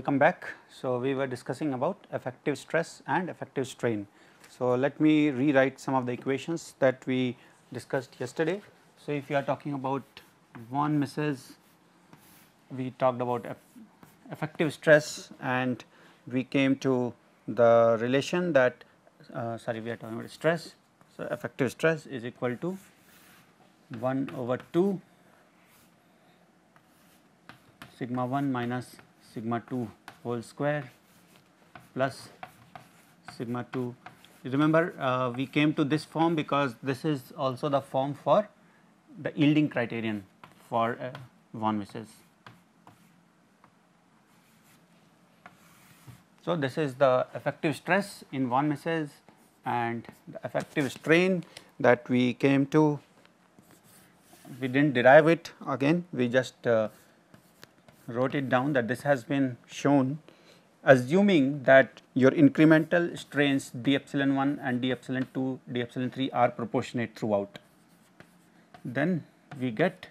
welcome back. So, we were discussing about effective stress and effective strain. So, let me rewrite some of the equations that we discussed yesterday. So, if you are talking about von Mises, we talked about effective stress and we came to the relation that we are talking about stress. So, effective stress is equal to 1 over 2 sigma 1 minus sigma 2 whole square plus sigma 2. You remember we came to this form because this is also the form for the yielding criterion for von Mises. So, this is the effective stress in von Mises and the effective strain that we came to. We did not derive it again, we just wrote it down that this has been shown assuming that your incremental strains d epsilon 1 and d epsilon 2, d epsilon 3 are proportionate throughout. Then we get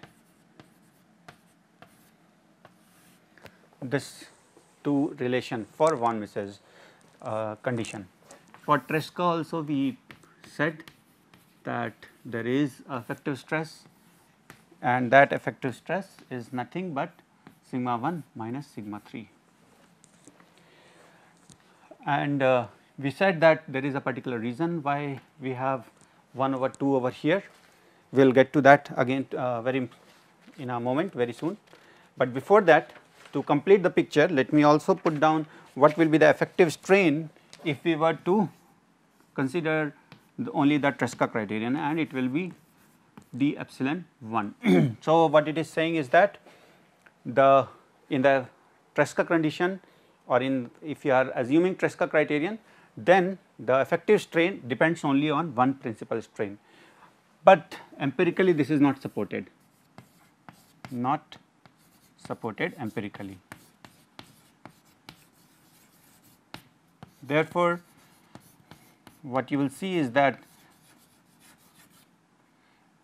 this two relation for von Mises condition. For Tresca also we said that there is effective stress and that effective stress is nothing but sigma 1 minus sigma 3. And we said that there is a particular reason why we have 1 over 2 over here. We will get to that again in a moment very soon. But before that, to complete the picture, let me also put down what will be the effective strain if we were to consider only the Tresca criterion, and it will be d epsilon 1. So, what it is saying is that in the Tresca condition or if you are assuming Tresca criterion, then the effective strain depends only on one principal strain, but empirically this is not supported empirically. Therefore, what you will see is that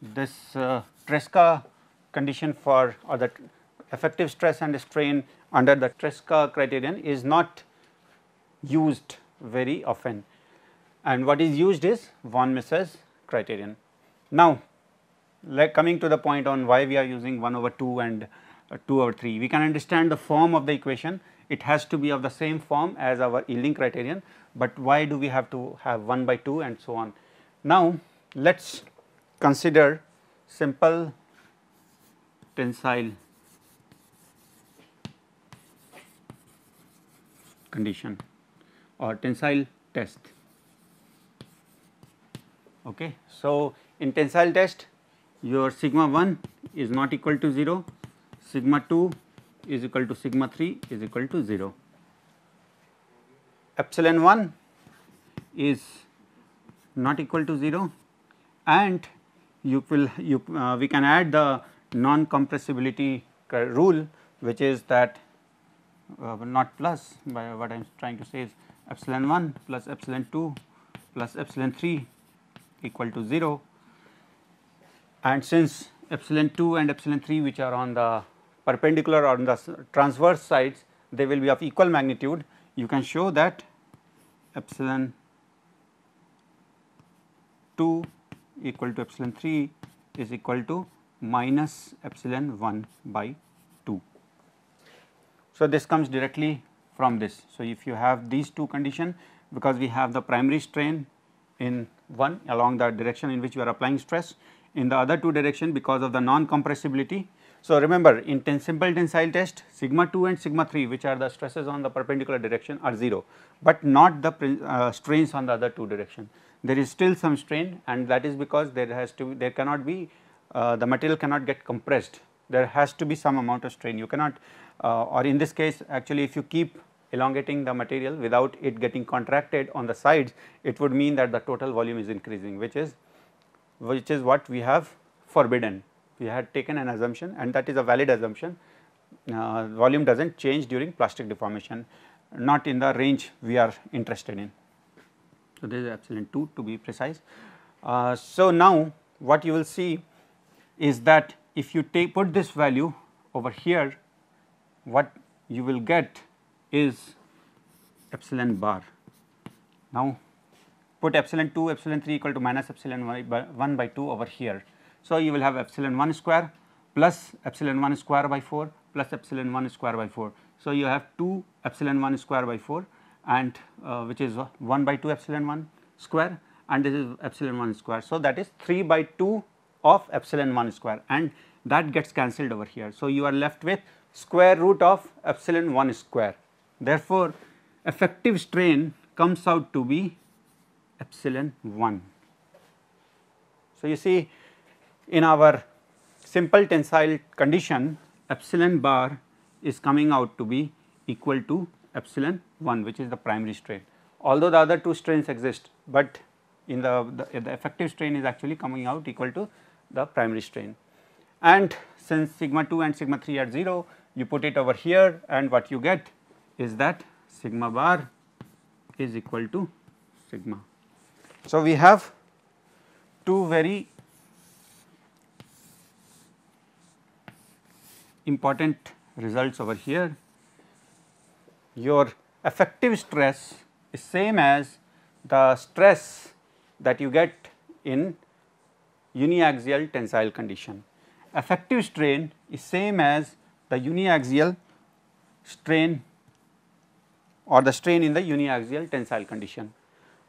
this Tresca condition for or the effective stress and strain under the Tresca criterion is not used very often, and what is used is von Mises criterion. Now, coming to the point on why we are using 1 over 2 and 2 over 3, we can understand the form of the equation. It has to be of the same form as our yielding criterion, but why do we have to have 1 by 2 and so on. Now, let us consider simple tensile condition or tensile test. Okay. So, in tensile test your sigma 1 is not equal to 0, sigma 2 is equal to sigma 3 is equal to 0. Epsilon 1 is not equal to 0, and we can add the non compressibility rule, which is that not plus, by what I am trying to say is epsilon 1 plus epsilon 2 plus epsilon 3 equal to 0, and since epsilon 2 and epsilon 3 which are on the perpendicular or on the transverse sides, they will be of equal magnitude, you can show that epsilon 2 equal to epsilon 3 is equal to minus epsilon 1 by 2. So, this comes directly from this. So, if you have these two conditions, because we have the primary strain in one along the direction in which you are applying stress, in the other two direction because of the non compressibility. So, remember in simple tensile test sigma 2 and sigma 3 which are the stresses on the perpendicular direction are 0, but not the strains on the other two direction. There is still some strain, and that is because there cannot be the material cannot get compressed, there has to be some amount of strain. You cannot or in this case actually if you keep elongating the material without it getting contracted on the sides, it would mean that the total volume is increasing, which is what we have forbidden. We had taken an assumption, and that is a valid assumption, volume does not change during plastic deformation, not in the range we are interested in. So, this is epsilon 2 to be precise. So, now what you will see is that if you put this value over here, what you will get is epsilon bar. Now put epsilon 2, epsilon 3 equal to minus epsilon 1 by 2 over here. So you will have epsilon 1 square plus epsilon 1 square by 4 plus epsilon 1 square by 4. So you have 2 epsilon 1 square by 4 and which is 1 by 2 epsilon 1 square, and this is epsilon 1 square. So that is 3 by 2 of epsilon 1 square, and that gets cancelled over here. So you are left with square root of epsilon 1 square. Therefore, effective strain comes out to be epsilon 1. So you see, in our simple tensile condition, epsilon bar is coming out to be equal to epsilon 1, which is the primary strain, although the other two strains exist, but in the effective strain is actually coming out equal to the primary strain. And since sigma 2 and sigma 3 are 0, you put it over here, and what you get is that sigma bar is equal to sigma. So we have two very important results over here. Your effective stress is same as the stress that you get in uniaxial tensile condition. Effective strain is same as the uniaxial strain or the strain in the uniaxial tensile condition,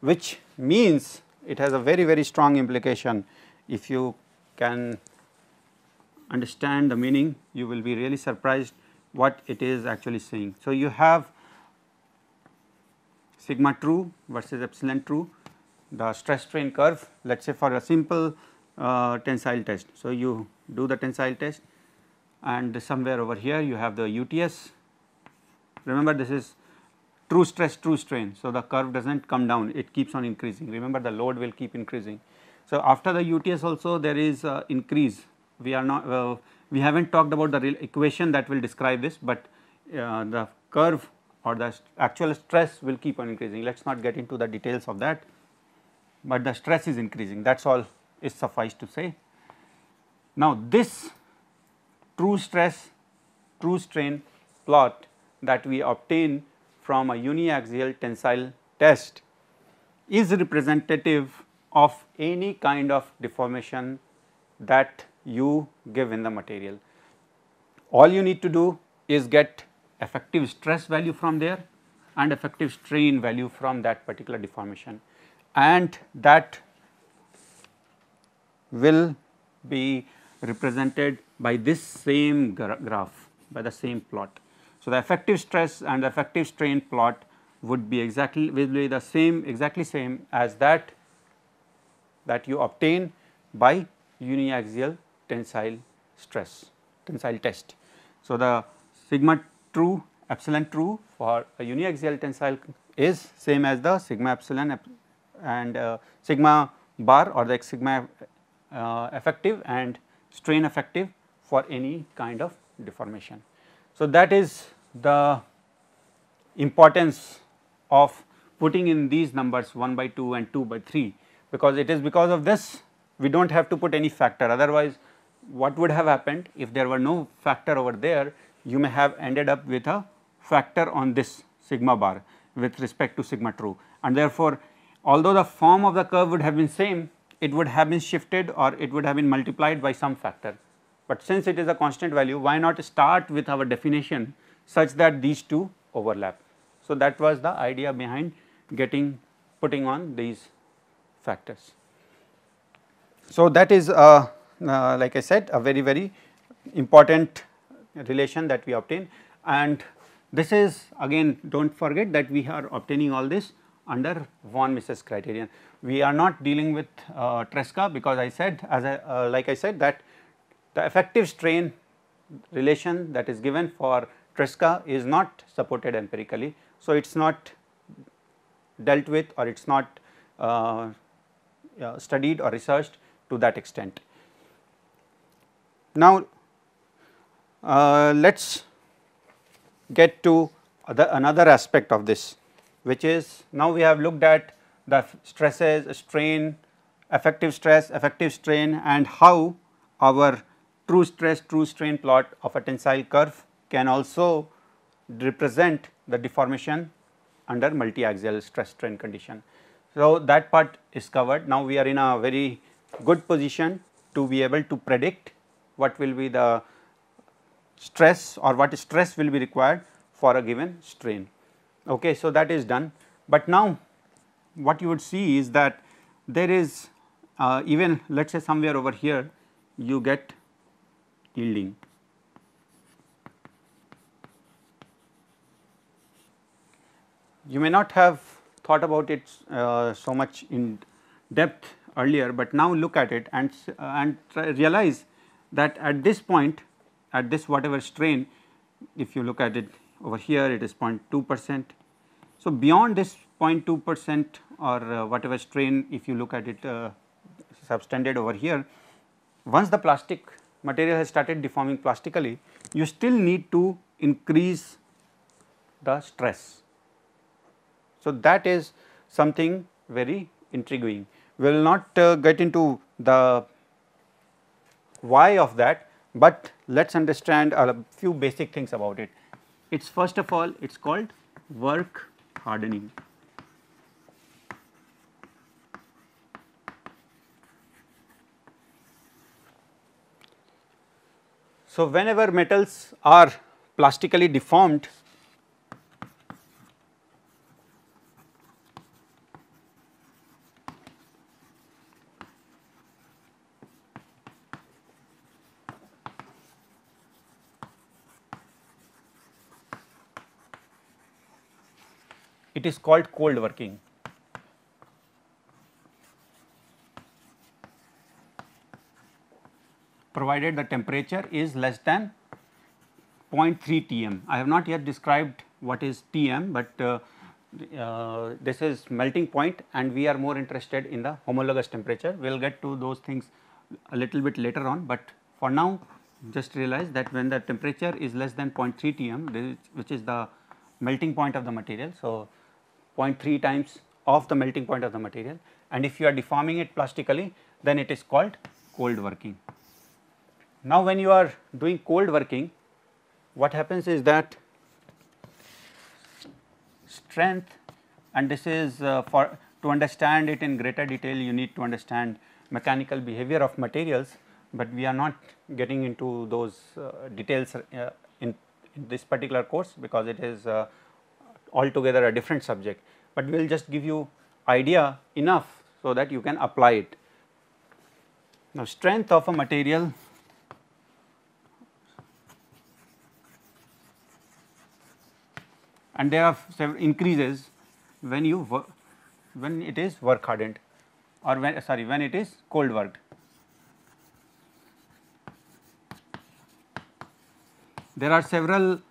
which means it has a very strong implication. If you can understand the meaning, you will be really surprised what it is actually saying. So you have sigma true versus epsilon true, the stress strain curve, let us say for a simple tensile test. So you do the tensile test, and somewhere over here you have the UTS. Remember, this is true stress, true strain. So the curve does not come down, it keeps on increasing. Remember, the load will keep increasing. So after the UTS also there is increase. We are not we have not talked about the real equation that will describe this, but the curve or the actual stress will keep on increasing. Let us not get into the details of that, but the stress is increasing, that is all is suffice to say. Now this true stress, true strain plot that we obtain from a uniaxial tensile test is representative of any kind of deformation that you give in the material. All you need to do is get effective stress value from there and effective strain value from that particular deformation, and that will be represented by this same graph, by the same plot. So the effective stress and the effective strain plot would be exactly the same, exactly same as that you obtain by uniaxial tensile stress, tensile test. So the sigma true, epsilon true for a uniaxial tensile is same as the sigma epsilon and sigma bar or the sigma effective and strain effective for any kind of deformation. So that is the importance of putting in these numbers 1 by 2 and 2 by 3, because it is because of this we do not have to put any factor. Otherwise, what would have happened if there were no factor over there? You may have ended up with a factor on this sigma bar with respect to sigma true, and therefore, although the form of the curve would have been same, it would have been shifted or it would have been multiplied by some factor. But since it is a constant value, why not start with our definition such that these two overlap. So that was the idea behind putting on these factors. So that is like I said, a very important relation that we obtain, and this is again, do not forget that we are obtaining all this under von Mises criterion. We are not dealing with Tresca, because I said like I said that the effective strain relation that is given for Tresca is not supported empirically. So it is not dealt with, or it is not studied or researched to that extent. Now let us get to another aspect of this, which is, now we have looked at the stresses, strain, effective stress, effective strain, and how our true stress, true strain plot of a tensile curve can also represent the deformation under multi-axial stress strain condition. So, that part is covered. Now, we are in a very good position to be able to predict what will be the stress or what stress will be required for a given strain. Okay, so, that is done, but now what you would see is that there is even let us say somewhere over here you get yielding. You may not have thought about it so much in depth earlier, but now look at it and realize that at this point, at this whatever strain, if you look at it over here, it is 0.2%. So, beyond this 0.2% or whatever strain, if you look at it subtended over here, once the plastic material has started deforming plastically, you still need to increase the stress. So, that is something very intriguing. We will not get into the why of that, but let us understand a few basic things about it. It is first of all, it is called work hardening. So, whenever metals are plastically deformed, it is called cold working. Provided the temperature is less than 0.3 Tm. I have not yet described what is Tm, but this is melting point and we are more interested in the homologous temperature. We will get to those things a little bit later on, but for now just realize that when the temperature is less than 0.3 Tm, which is the melting point of the material. So, 0.3 times of the melting point of the material, and if you are deforming it plastically, then it is called cold working. Now, when you are doing cold working, what happens is that strength, and this is for to understand it in greater detail, you need to understand mechanical behavior of materials, but we are not getting into those details in this particular course, because it is altogether a different subject, but we will just give you idea enough so that you can apply it. Now, strength of a material and there are several increases when you when it is work hardened or when it is cold worked. There are several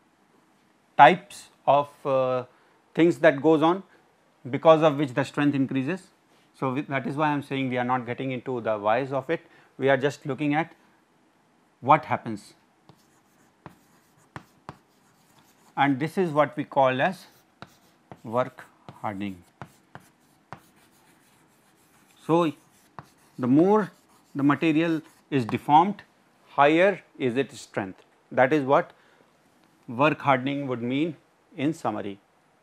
types of things that goes on because of which the strength increases. So, that is why I am saying we are not getting into the whys of it, we are just looking at what happens, and this is what we call as work hardening. So, the more the material is deformed, higher is its strength. That is what work hardening would mean in summary.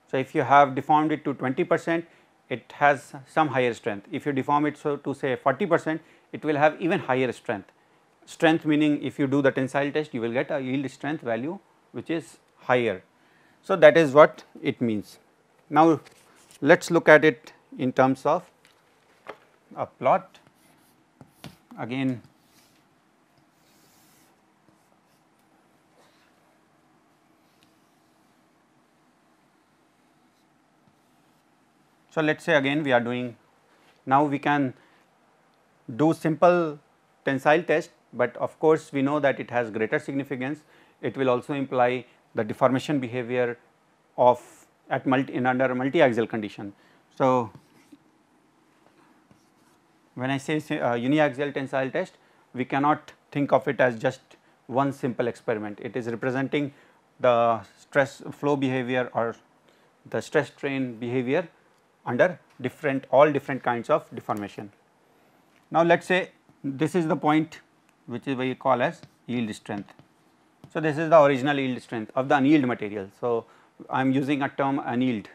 So, if you have deformed it to 20%, it has some higher strength. If you deform it to say 40%, it will have even higher strength. Strength meaning if you do the tensile test, you will get a yield strength value which is higher. So, that is what it means. Now, let us look at it in terms of a plot. Again, so let us say again we are doing, now we can do simple tensile test, but of course, we know that it has greater significance. It will also imply the deformation behavior of at under a multi-axial condition. So, when I say uniaxial tensile test, we cannot think of it as just one simple experiment. It is representing the stress flow behavior or the stress strain behavior under all different kinds of deformation. Now, let us say this is the point which is we call as yield strength. So, this is the original yield strength of the annealed material. So, I am using a term annealed.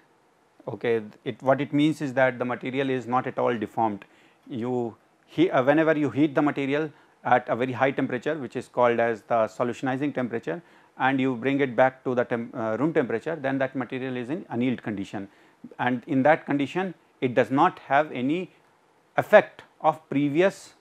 Okay, what it means is that the material is not at all deformed. Whenever you heat the material at a very high temperature, which is called as the solutionizing temperature, and you bring it back to the room temperature, then that material is in annealed condition, and in that condition it does not have any effect of previous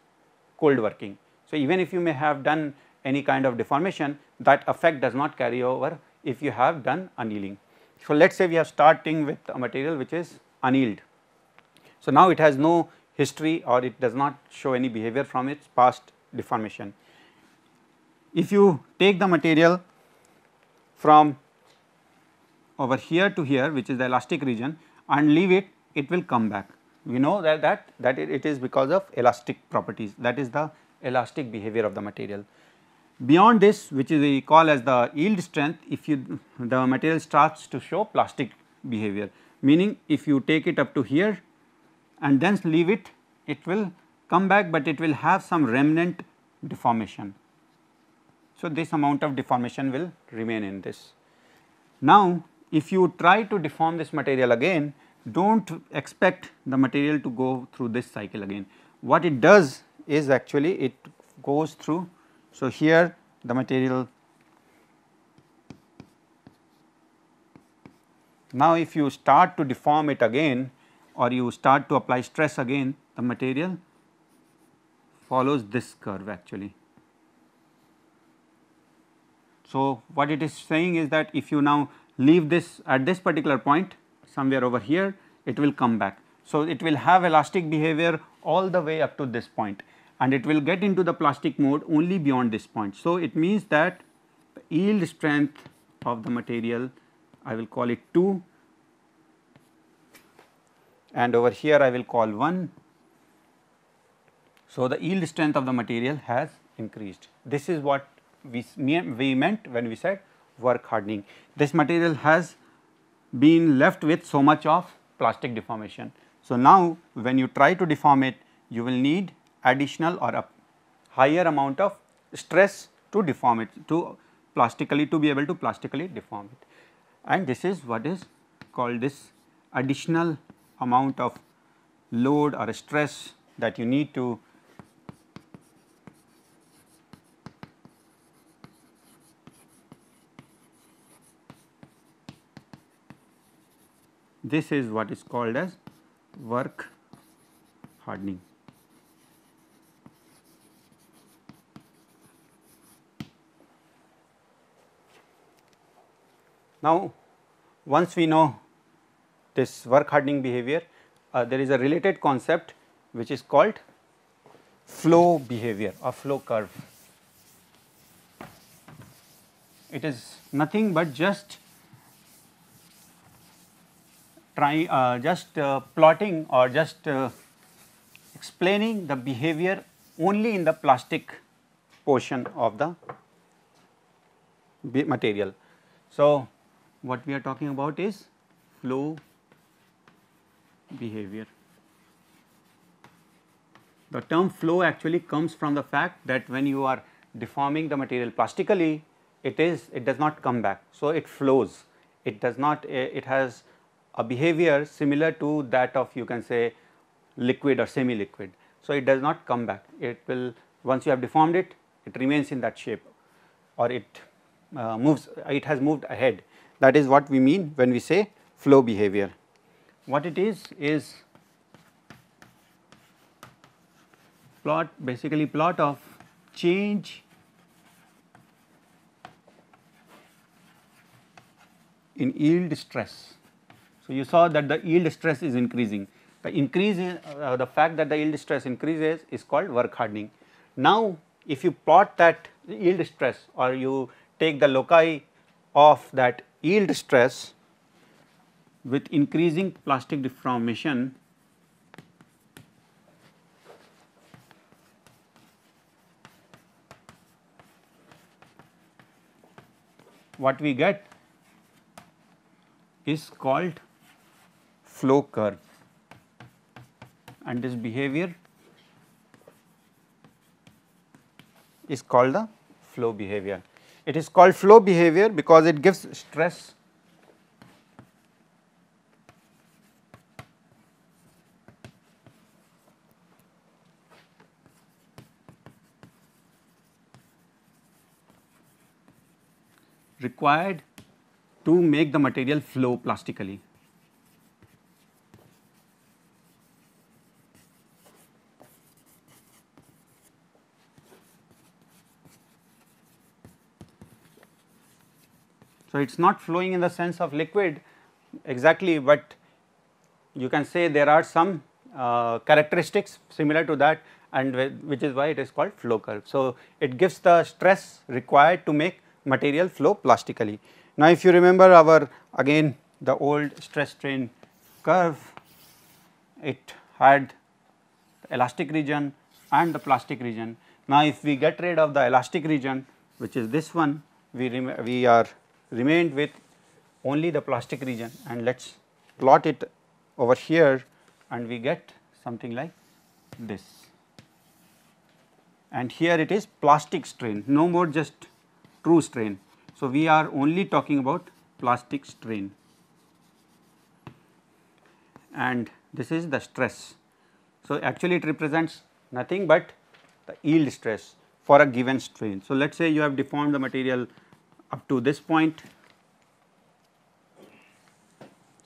cold working. So, even if you may have done any kind of deformation, that effect does not carry over if you have done annealing. So, let us say we are starting with a material which is annealed. So, now it has no history or it does not show any behavior from its past deformation. If you take the material from over here to here, which is the elastic region, and leave it, it will come back. We know that it is because of elastic properties, that is the elastic behavior of the material. Beyond this, which is we call as the yield strength, if the material starts to show plastic behavior, meaning if you take it up to here and then leave it, it will come back, but it will have some remnant deformation. So, this amount of deformation will remain in this. Now, if you try to deform this material again, do not expect the material to go through this cycle again. What it does is actually it goes through. So, here the material, now if you start to deform it again or you start to apply stress again, the material follows this curve actually. So, what it is saying is that if you now leave this at this particular point somewhere over here, it will come back. So, it will have elastic behavior all the way up to this point, and it will get into the plastic mode only beyond this point. So, it means that the yield strength of the material, I will call it 2, and over here I will call 1. So, the yield strength of the material has increased. This is what we meant when we said work hardening. This material has been left with so much of plastic deformation. So, now when you try to deform it, you will need additional or a higher amount of stress to deform it, to be able to plastically deform it, and this is what is called this additional amount of load or stress that you need to this is what is called as work hardening. Now, once we know this work hardening behavior, there is a related concept which is called flow behavior or flow curve. It is nothing but just plotting or just explaining the behavior only in the plastic portion of the material. So, what we are talking about is flow behavior. The term flow actually comes from the fact that when you are deforming the material plastically, it does not come back. So, it flows, it does not, it has a behavior similar to that of, you can say, liquid or semi liquid. So, it does not come back, it will, once you have deformed it, it remains in that shape, or it moves, it has moved ahead. That is what we mean when we say flow behavior. What it is basically plot of change in yield stress. So, you saw that the yield stress is increasing. The increase in the fact that the yield stress increases is called work hardening. Now, if you plot that yield stress or you take the loci of that yield stress with increasing plastic deformation, what we get is called flow curve, and this behavior is called the flow behavior. It is called flow behavior because it gives stress required to make the material flow plastically. So, it is not flowing in the sense of liquid exactly, but you can say there are some characteristics similar to that, and which is why it is called flow curve. So, it gives the stress required to make material flow plastically. Now, if you remember our again the old stress strain curve, it had the elastic region and the plastic region. Now, if we get rid of the elastic region, which is this one, we are remained with only the plastic region, and let us plot it over here, and we get something like this. And here it is plastic strain, no more just true strain. So, we are only talking about plastic strain, and this is the stress. So, actually it represents nothing but the yield stress for a given strain. So, let us say you have deformed the material up to this point.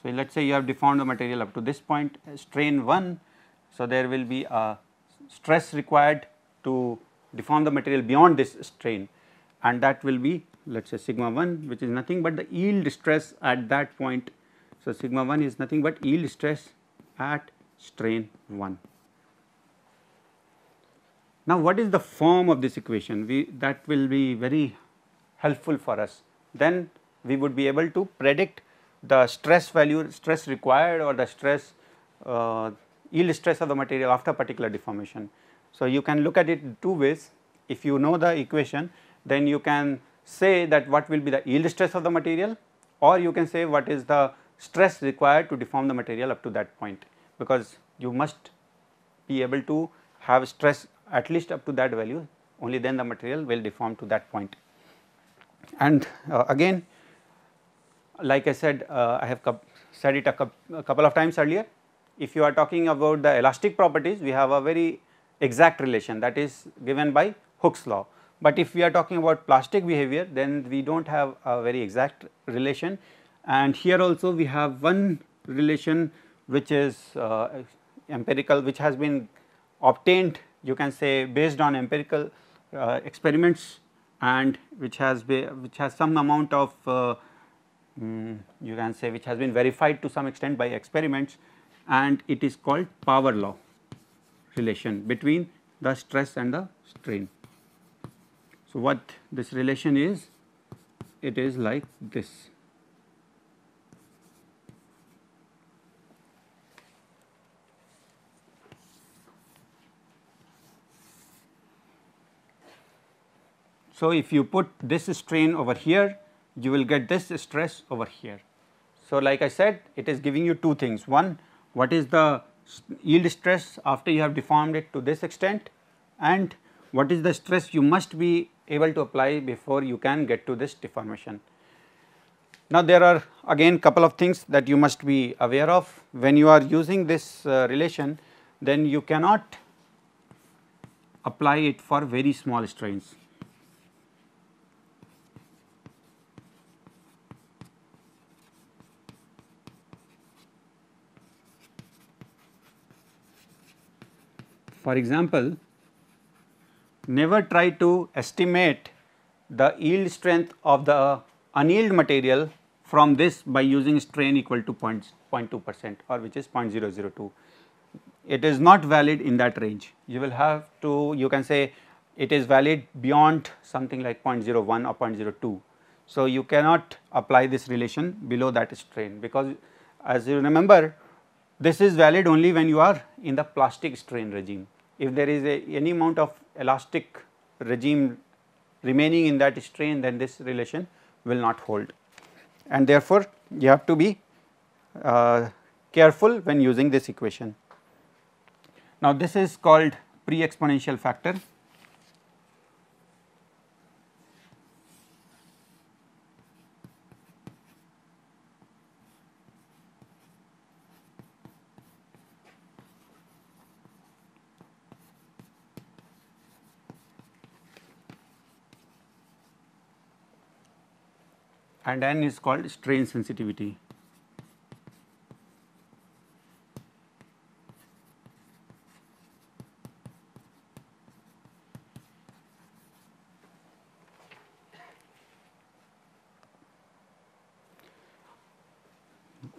So, let us say you have deformed the material up to this point, strain 1. So, there will be a stress required to deform the material beyond this strain, and that will be let us say sigma 1, which is nothing but the yield stress at that point. So, sigma 1 is nothing but yield stress at strain 1. Now, what is the form of this equation? That will be very helpful for us. Then we would be able to predict the stress value, stress required, or the stress yield stress of the material after particular deformation. So, you can look at it two ways. If you know the equation, then you can say that what will be the yield stress of the material, or you can say what is the stress required to deform the material up to that point, because you must be able to have stress at least up to that value, only then the material will deform to that point. And again, like I said, I have said it a couple of times earlier, if you are talking about the elastic properties, we have a very exact relation, that is given by Hooke's law. But if we are talking about plastic behavior, then we do not have a very exact relation, and here also we have one relation which is empirical, which has been obtained, you can say, based on empirical experiments, and which has some amount of you can say which has been verified to some extent by experiments, and it is called power law relation between the stress and the strain. So, what this relation is, it is like this. So, if you put this strain over here, you will get this stress over here. So, like I said, it is giving you two things. One, what is the yield stress after you have deformed it to this extent, and what is the stress you must be able to apply before you can get to this deformation. Now, there are again couple of things that you must be aware of when you are using this relation, then you cannot apply it for very small strains. For example, never try to estimate the yield strength of the unyielded material from this by using strain equal to 0.2% or which is 0.002. It is not valid in that range. You will have to, you can say it is valid beyond something like 0.01 or 0.02. So, you cannot apply this relation below that strain, because as you remember, this is valid only when you are in the plastic strain regime. If there is any amount of elastic regime remaining in that strain, then this relation will not hold, and therefore, you have to be careful when using this equation. Now, this is called pre-exponential factor. and N is called strain sensitivity.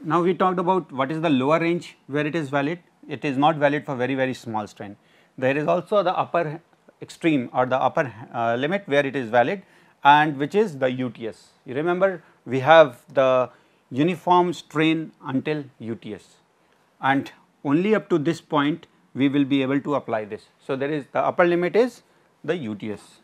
Now we talked about what is the lower range where it is valid. It is not valid for very small strain. There is also the upper extreme or the upper limit where it is valid, and which is the UTS. You remember we have the uniform strain until UTS, and only up to this point we will be able to apply this. So, there is the upper limit is the UTS.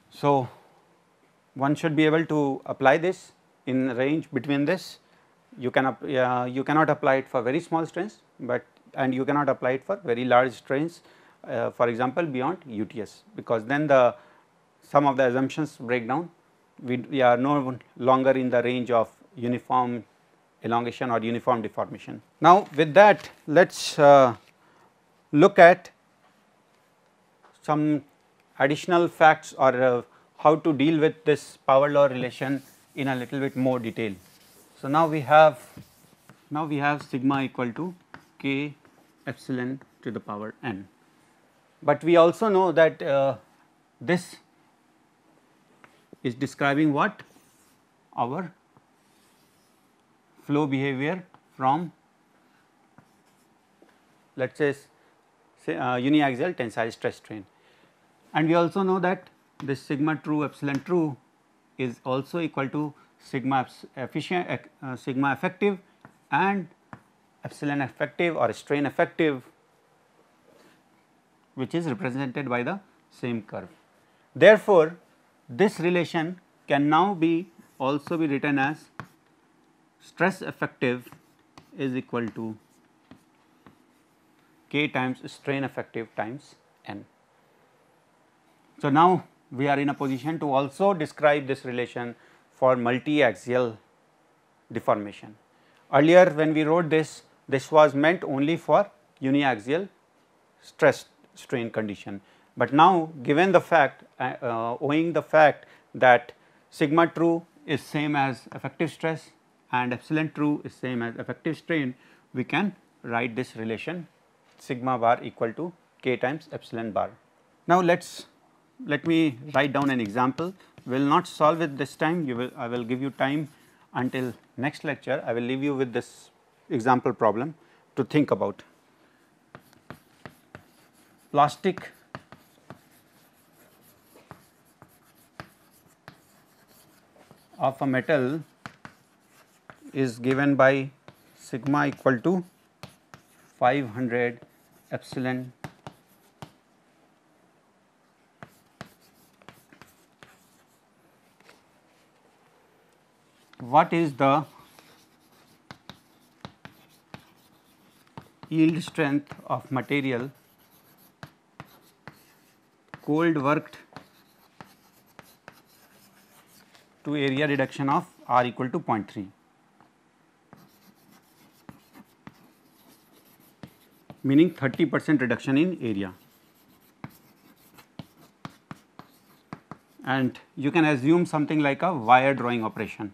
So, one should be able to apply this in range between this. You cannot apply it for very small strains, but and you cannot apply it for very large strains, for example beyond UTS, because then some of the assumptions break down. We are no longer in the range of uniform elongation or uniform deformation. Now, with that, let us look at some additional facts or how to deal with this power law relation in a little bit more detail. So, now we have sigma equal to k epsilon to the power n, but we also know that this is describing what? Our flow behavior from, let us say uniaxial tensile stress strain, and we also know that this sigma true epsilon true is also equal to sigma effective and epsilon effective or strain effective, which is represented by the same curve. Therefore, this relation can now be also be written as stress effective is equal to k times strain effective times n. So, now we are in a position to also describe this relation for multi-axial deformation. Earlier when we wrote this, this was meant only for uniaxial stress strain condition, but now given the fact owing the fact that sigma true is same as effective stress and epsilon true is same as effective strain, we can write this relation sigma bar equal to k times epsilon bar. Now, let me write down an example. We will not solve it this time, I will give you time until next lecture. I will leave you with this example problem to think about. Plastic of a metal is given by sigma equal to 500 epsilon what is the yield strength of material cold worked to area reduction of R equal to 0.3, meaning 30% reduction in area, and you can assume something like a wire drawing operation.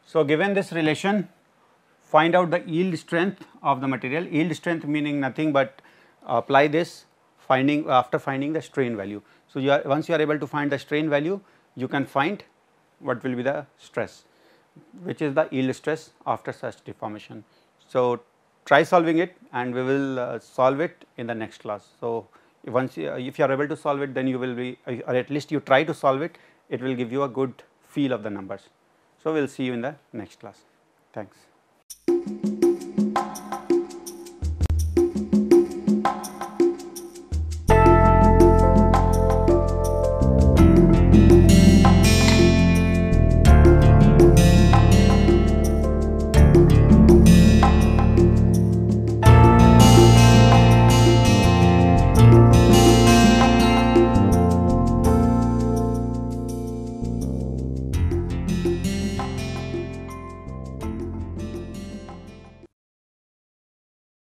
So, given this relation, find out the yield strength of the material. Yield strength meaning nothing but apply this after finding the strain value. So, once you are able to find the strain value, you can find what will be the stress, which is the yield stress after such deformation. So, try solving it and we will solve it in the next class. So, if you are able to solve it, then you will be, or at least you try to solve it, it will give you a good feel of the numbers. So, we will see you in the next class. Thanks.